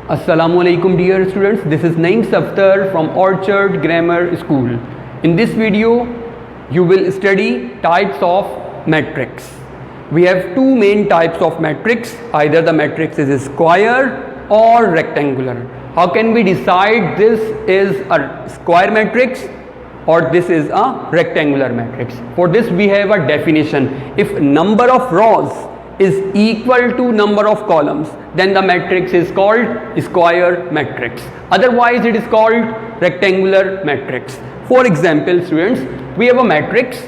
Assalamu alaikum dear students, this is Naeem Saftar from Orchard Grammar School. In this video, you will study types of matrix. We have two main types of matrix, either the matrix is square or rectangular. How can we decide this is a square matrix or this is a rectangular matrix? For this we have a definition. If number of rows is equal to number of columns, then the matrix is called square matrix. Otherwise it is called rectangular matrix. For example, students, we have a matrix.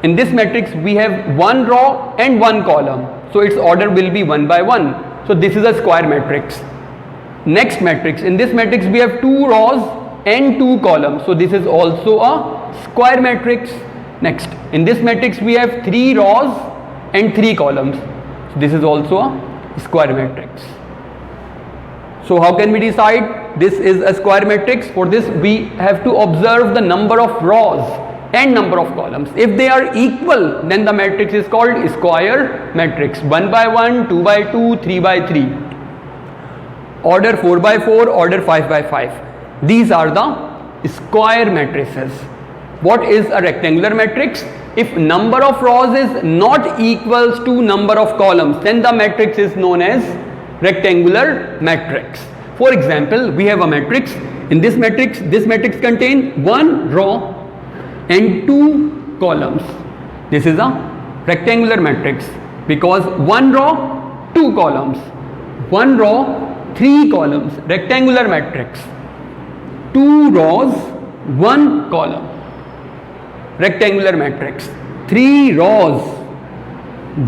In this matrix we have one row and one column, so its order will be 1 by 1. So this is a square matrix. Next matrix, in this matrix we have two rows and two columns, so this is also a square matrix. Next, in this matrix we have three rows and three columns, so this is also a square matrix. So how can we decide this is a square matrix? For this we have to observe the number of rows and number of columns. If they are equal, then the matrix is called square matrix. 1 by 1, 2 by 2, 3 by 3, order 4 by 4, order 5 by 5. These are the square matrices. What is a rectangular matrix? If number of rows is not equals to number of columns, then the matrix is known as rectangular matrix. For example, we have a matrix. In this matrix contains one row and two columns. This is a rectangular matrix because one row, two columns. One row, three columns. Rectangular matrix. Two rows, one column. Rectangular matrix. Three rows,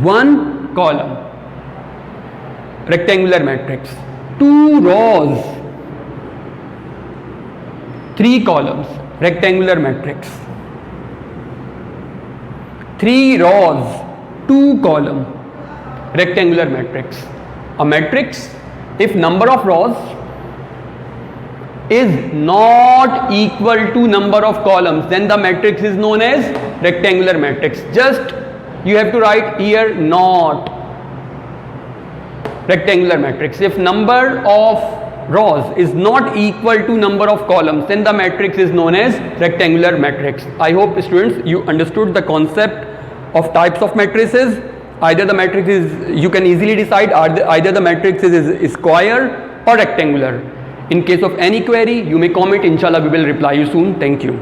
one column. Rectangular matrix. Two rows, three columns. Rectangular matrix. Three rows, two column. Rectangular matrix. A matrix, if number of rows is not equal to number of columns, then the matrix is known as rectangular matrix. Just you have to write here not. Rectangular matrix. If number of rows is not equal to number of columns, then the matrix is known as rectangular matrix. I hope students you understood the concept of types of matrices. Either the matrix is, you can easily decide either the matrix is square or rectangular. In case of any query, you may comment. Inshallah, we will reply you soon. Thank you.